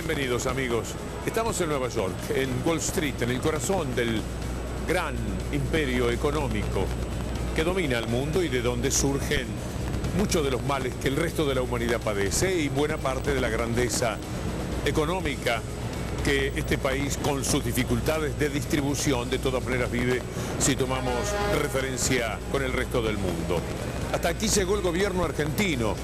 Bienvenidos, amigos. Estamos en Nueva York, en Wall Street, en el corazón del gran imperio económico que domina el mundo y de donde surgen muchos de los males que el resto de la humanidad padece y buena parte de la grandeza económica que este país, con sus dificultades de distribución, de todas maneras vive si tomamos referencia con el resto del mundo. Hasta aquí llegó el gobierno argentino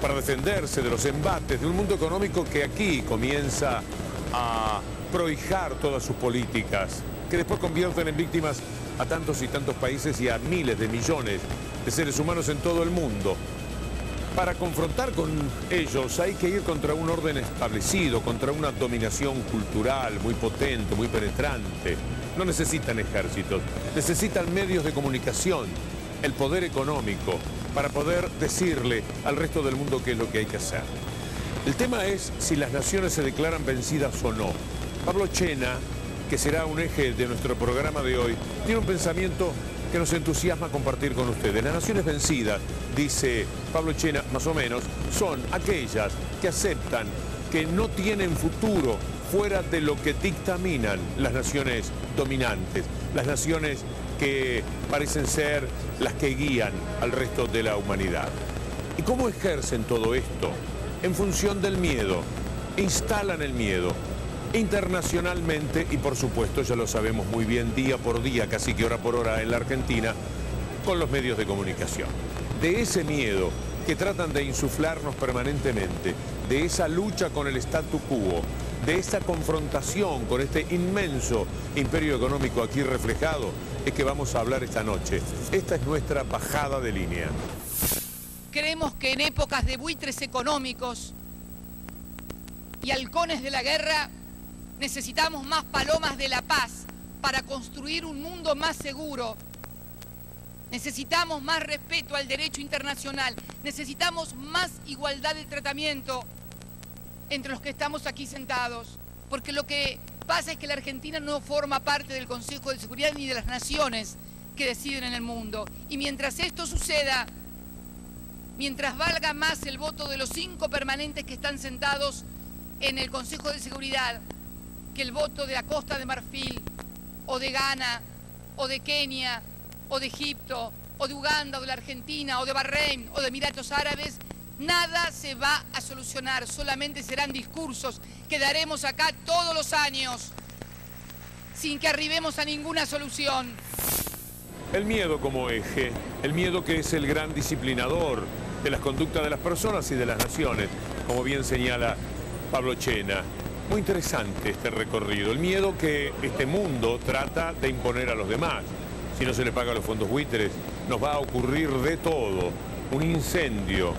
para defenderse de los embates de un mundo económico que aquí comienza a prohijar todas sus políticas, que después convierten en víctimas a tantos y tantos países y a miles de millones de seres humanos en todo el mundo. Para confrontar con ellos hay que ir contra un orden establecido, contra una dominación cultural muy potente, muy penetrante. No necesitan ejércitos, necesitan medios de comunicación, el poder económico, para poder decirle al resto del mundo qué es lo que hay que hacer. El tema es si las naciones se declaran vencidas o no. Pablo Chena, que será un eje de nuestro programa de hoy, tiene un pensamiento que nos entusiasma compartir con ustedes. Las naciones vencidas, dice Pablo Chena, más o menos, son aquellas que aceptan que no tienen futuro fuera de lo que dictaminan las naciones dominantes, las naciones que parecen ser las que guían al resto de la humanidad. ¿Y cómo ejercen todo esto? En función del miedo. Instalan el miedo internacionalmente y, por supuesto, ya lo sabemos muy bien, día por día, casi que hora por hora en la Argentina, con los medios de comunicación. De ese miedo que tratan de insuflarnos permanentemente, de esa lucha con el statu quo, de esa confrontación con este inmenso imperio económico aquí reflejado, es que vamos a hablar esta noche. Esta es nuestra bajada de línea. Creemos que en épocas de buitres económicos y halcones de la guerra necesitamos más palomas de la paz para construir un mundo más seguro. Necesitamos más respeto al derecho internacional, necesitamos más igualdad de tratamiento entre los que estamos aquí sentados, porque lo que pasa es que la Argentina no forma parte del Consejo de Seguridad ni de las naciones que deciden en el mundo. Y mientras esto suceda, mientras valga más el voto de los 5 permanentes que están sentados en el Consejo de Seguridad que el voto de la Costa de Marfil, o de Ghana, o de Kenia, o de Egipto, o de Uganda, o de la Argentina, o de Bahrein, o de Emiratos Árabes, nada se va a solucionar, solamente serán discursos que daremos acá todos los años, sin que arribemos a ninguna solución. El miedo como eje, el miedo que es el gran disciplinador de las conductas de las personas y de las naciones, como bien señala Pablo Chena. Muy interesante este recorrido, el miedo que este mundo trata de imponer a los demás. Si no se le pagan los fondos buitres, nos va a ocurrir de todo, un incendio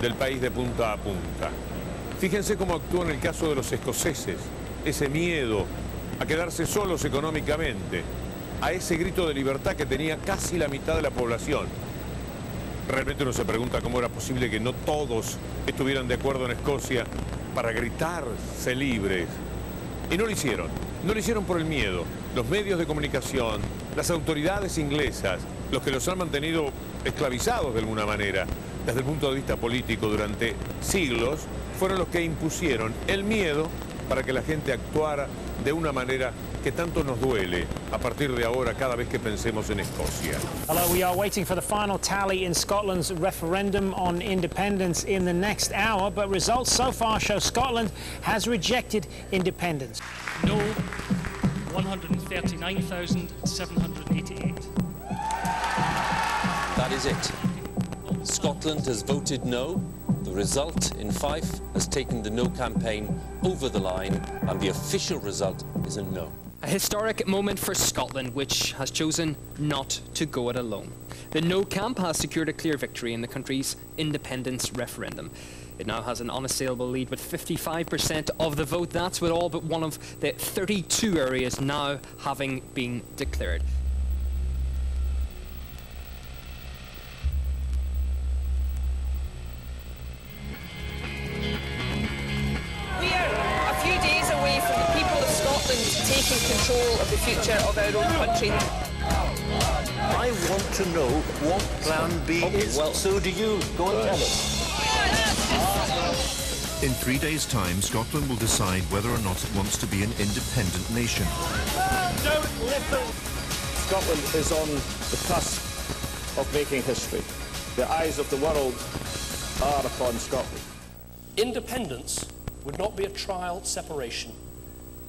del país de punta a punta. Fíjense cómo actúa en el caso de los escoceses, ese miedo a quedarse solos económicamente, a ese grito de libertad que tenía casi la mitad de la población. Realmente uno se pregunta cómo era posible que no todos estuvieran de acuerdo en Escocia para gritarse libres. Y no lo hicieron por el miedo. Los medios de comunicación, las autoridades inglesas, los que los han mantenido esclavizados de alguna manera, desde el punto de vista político durante siglos, fueron los que impusieron el miedo para que la gente actuara de una manera que tanto nos duele a partir de ahora cada vez que pensemos en Escocia. Hello, we are waiting for the final tally in Scotland's referendum on independence in the next hour, but results so far show Scotland has rejected independence. No, 139,788. That is it. Scotland has voted no. The result in Fife has taken the no campaign over the line, and the official result is a no. A historic moment for Scotland, which has chosen not to go it alone. The No camp has secured a clear victory in the country's independence referendum. It now has an unassailable lead with 55% of the vote. That's with all but one of the 32 areas now having been declared. Taking control of the future of our own country. I want to know what Plan B is. Well, so do you. Go and tell us. In 3 days' time, Scotland will decide whether or not it wants to be an independent nation. Scotland is on the cusp of making history. The eyes of the world are upon Scotland. Independence would not be a trial separation.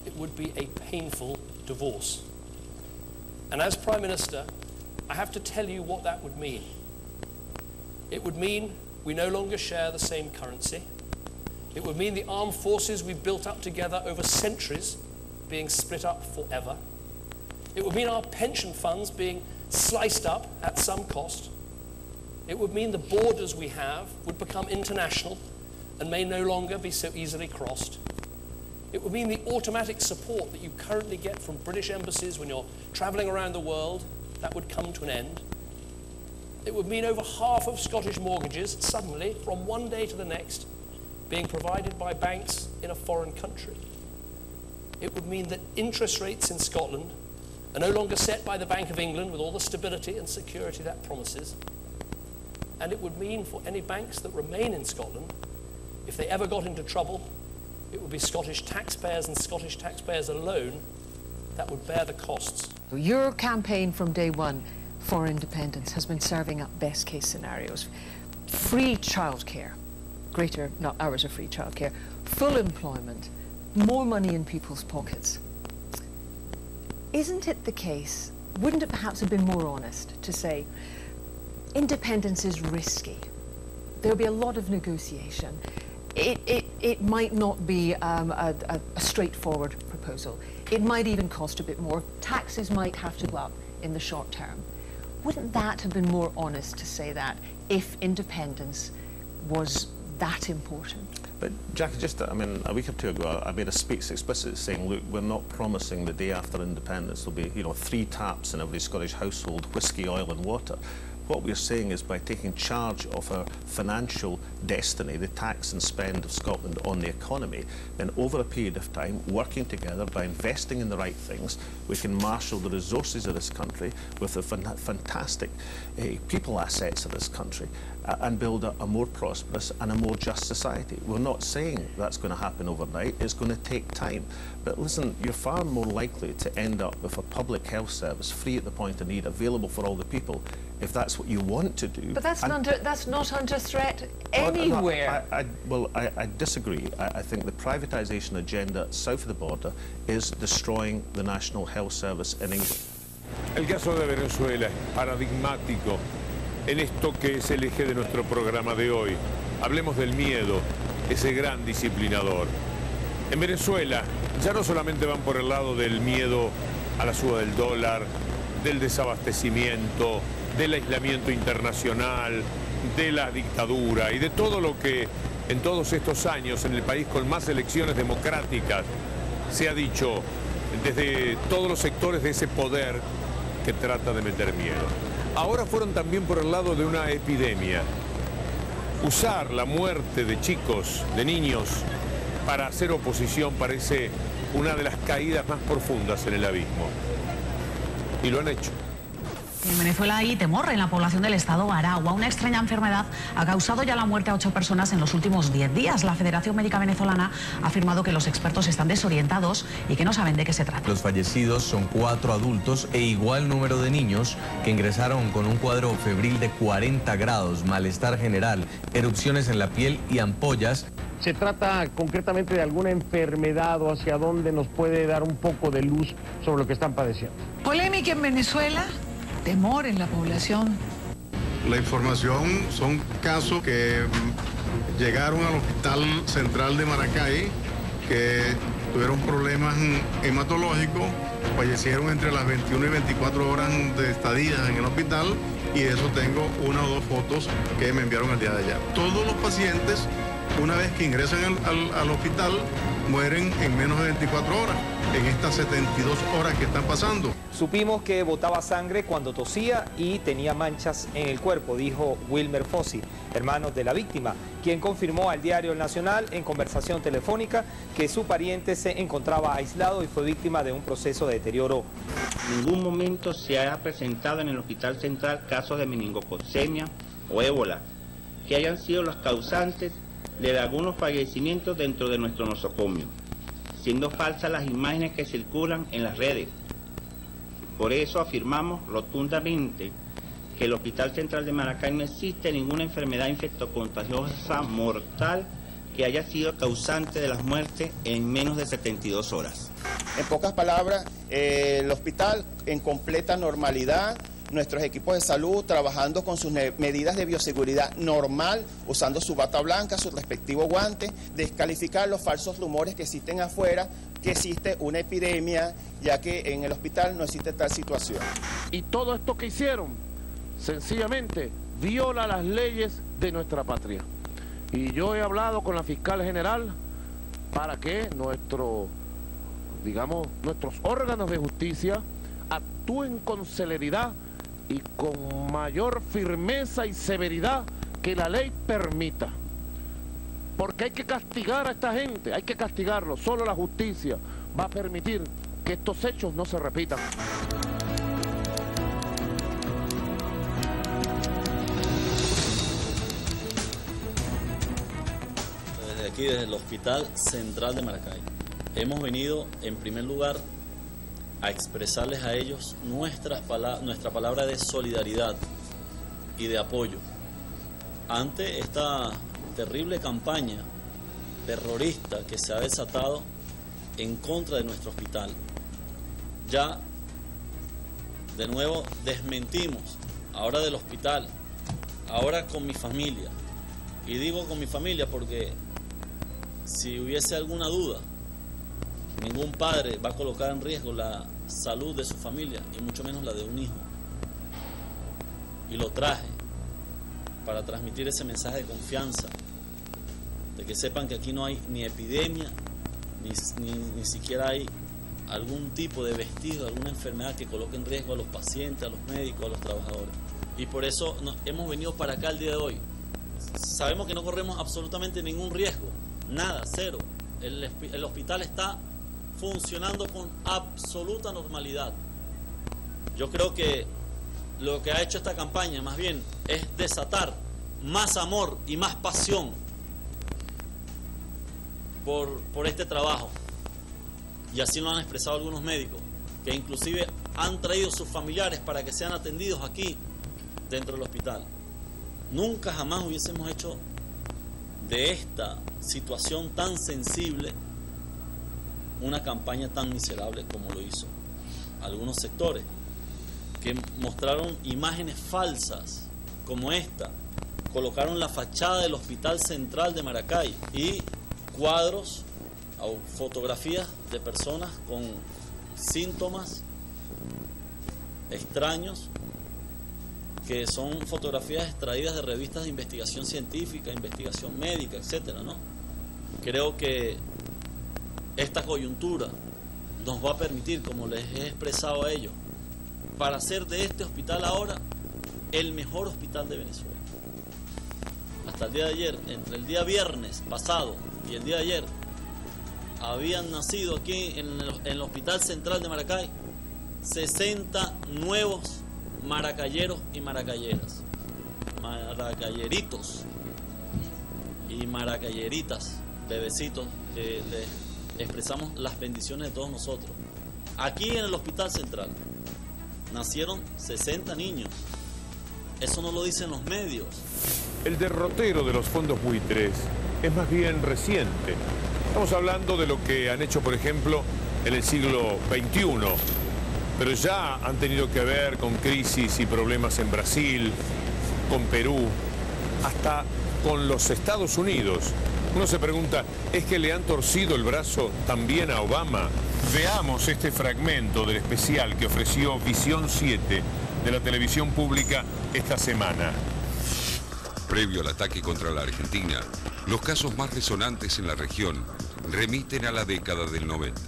It would be a painful divorce. And as Prime Minister, I have to tell you what that would mean. It would mean we no longer share the same currency. It would mean the armed forces we built up together over centuries being split up forever. It would mean our pension funds being sliced up at some cost. It would mean the borders we have would become international and may no longer be so easily crossed. It would mean the automatic support that you currently get from British embassies when you're travelling around the world, that would come to an end. It would mean over half of Scottish mortgages suddenly, from one day to the next, being provided by banks in a foreign country. It would mean that interest rates in Scotland are no longer set by the Bank of England with all the stability and security that promises. And it would mean for any banks that remain in Scotland, if they ever got into trouble, it would be Scottish taxpayers and Scottish taxpayers alone that would bear the costs. Your campaign from day one for independence has been serving up best case scenarios. Free childcare, greater hours of free childcare, full employment, more money in people's pockets. Isn't it the case, wouldn't it perhaps have been more honest to say, independence is risky. There'll be a lot of negotiation. It might not be a straightforward proposal. It might even cost a bit more. Taxes might have to go up in the short term. Wouldn't that have been more honest to say that if independence was that important? But Jackie, just, I mean, a week or two ago, I made a speech explicitly saying, look, we're not promising the day after independence there'll be, 3 taps in every Scottish household, whiskey, oil and water. What we're saying is by taking charge of our financial destiny, the tax and spend of Scotland on the economy, then over a period of time, working together by investing in the right things, we can marshal the resources of this country with the fantastic people assets of this country and build a more prosperous and a more just society. We're not saying that's going to happen overnight. It's going to take time. But listen, you're far more likely to end up with a public health service free at the point of need, available for all the people, if that's what you want to do. But that's not under threat anywhere. I disagree. I think the privatisation agenda south of the border is destroying the National Health Service in England. El caso de Venezuela es paradigmático en esto que es el eje de nuestro programa de hoy. Hablemos del miedo, ese gran disciplinador. En Venezuela ya no solamente van por el lado del miedo a la suba del dólar, del desabastecimiento, del aislamiento internacional, de la dictadura y de todo lo que en todos estos años en el país con más elecciones democráticas se ha dicho desde todos los sectores de ese poder que trata de meter miedo. Ahora fueron también por el lado de una epidemia. Usar la muerte de chicos, de niños, para hacer oposición parece una de las caídas más profundas en el abismo. Y lo han hecho. En Venezuela hay temor en la población del estado Aragua. Una extraña enfermedad ha causado ya la muerte a 8 personas en los últimos 10 días. La Federación Médica Venezolana ha afirmado que los expertos están desorientados y que no saben de qué se trata. Los fallecidos son 4 adultos e igual número de niños que ingresaron con un cuadro febril de 40 grados, malestar general, erupciones en la piel y ampollas. ¿Se trata concretamente de alguna enfermedad o hacia dónde nos puede dar un poco de luz sobre lo que están padeciendo? Polémica en Venezuela. Temor en la población. La información son casos que llegaron al Hospital Central de Maracay, que tuvieron problemas hematológicos, fallecieron entre las 21 y 24 horas de estadía en el hospital, y de eso tengo 1 o 2 fotos que me enviaron el día de ayer. Todos los pacientes, una vez que ingresan al hospital, mueren en menos de 24 horas, en estas 72 horas que están pasando. Supimos que botaba sangre cuando tosía y tenía manchas en el cuerpo, dijo Wilmer Fossi, hermano de la víctima, quien confirmó al diario El Nacional en conversación telefónica que su pariente se encontraba aislado y fue víctima de un proceso de deterioro. En ningún momento se ha presentado en el Hospital Central casos de meningococcemia o ébola, que hayan sido los causantes de algunos fallecimientos dentro de nuestro nosocomio, siendo falsas las imágenes que circulan en las redes. Por eso afirmamos rotundamente que el Hospital Central de Maracay no existe ninguna enfermedad infectocontagiosa mortal que haya sido causante de las muertes en menos de 72 horas. En pocas palabras, el hospital en completa normalidad, nuestros equipos de salud trabajando con sus medidas de bioseguridad normal, usando su bata blanca, su respectivo guante, descalificar los falsos rumores que existen afuera, que existe una epidemia, ya que en el hospital no existe tal situación. Y todo esto que hicieron, sencillamente, viola las leyes de nuestra patria. Y yo he hablado con la fiscal general para que nuestros órganos de justicia actúen con celeridad y con mayor firmeza y severidad que la ley permita. Porque hay que castigar a esta gente, hay que castigarlo. Solo la justicia va a permitir que estos hechos no se repitan. Desde aquí, desde el Hospital Central de Maracay, hemos venido en primer lugar a expresarles a ellos nuestra palabra de solidaridad y de apoyo ante esta terrible campaña terrorista que se ha desatado en contra de nuestro hospital. Ya de nuevo desmentimos, ahora del hospital, ahora con mi familia, y digo con mi familia porque si hubiese alguna duda, ningún padre va a colocar en riesgo la salud de su familia y mucho menos la de un hijo. Y lo traje para transmitir ese mensaje de confianza, de que sepan que aquí no hay ni epidemia, ni siquiera hay algún tipo de vestido, alguna enfermedad que coloque en riesgo a los pacientes, a los médicos, a los trabajadores. Y por eso hemos venido para acá el día de hoy. Sabemos que no corremos absolutamente ningún riesgo, nada, cero. El hospital está funcionando con absoluta normalidad. Yo creo que lo que ha hecho esta campaña más bien es desatar más amor y más pasión por este trabajo, y así lo han expresado algunos médicos, que inclusive han traído sus familiares para que sean atendidos aquí dentro del hospital. Nunca jamás hubiésemos hecho de esta situación tan sensible una campaña tan miserable como lo hizo algunos sectores, que mostraron imágenes falsas como esta, colocaron la fachada del Hospital Central de Maracay y cuadros o fotografías de personas con síntomas extraños, que son fotografías extraídas de revistas de investigación científica, investigación médica, etcétera, ¿no? Creo que esta coyuntura nos va a permitir, como les he expresado a ellos, para hacer de este hospital ahora el mejor hospital de Venezuela. Hasta el día de ayer, entre el día viernes pasado y el día de ayer, habían nacido aquí en el Hospital Central de Maracay 60 nuevos maracayeros y maracayeras, maracayeritos y maracayeritas, bebecitos, que les expresamos las bendiciones de todos nosotros. Aquí en el Hospital Central nacieron 60 niños. Eso no lo dicen los medios. El derrotero de los fondos buitres es más bien reciente. Estamos hablando de lo que han hecho, por ejemplo, en el siglo XXI, pero ya han tenido que ver con crisis y problemas en Brasil, con Perú, hasta con los Estados Unidos. Uno se pregunta, ¿es que le han torcido el brazo también a Obama? Veamos este fragmento del especial que ofreció Visión 7 de la televisión pública esta semana. Previo al ataque contra la Argentina, los casos más resonantes en la región remiten a la década del 90.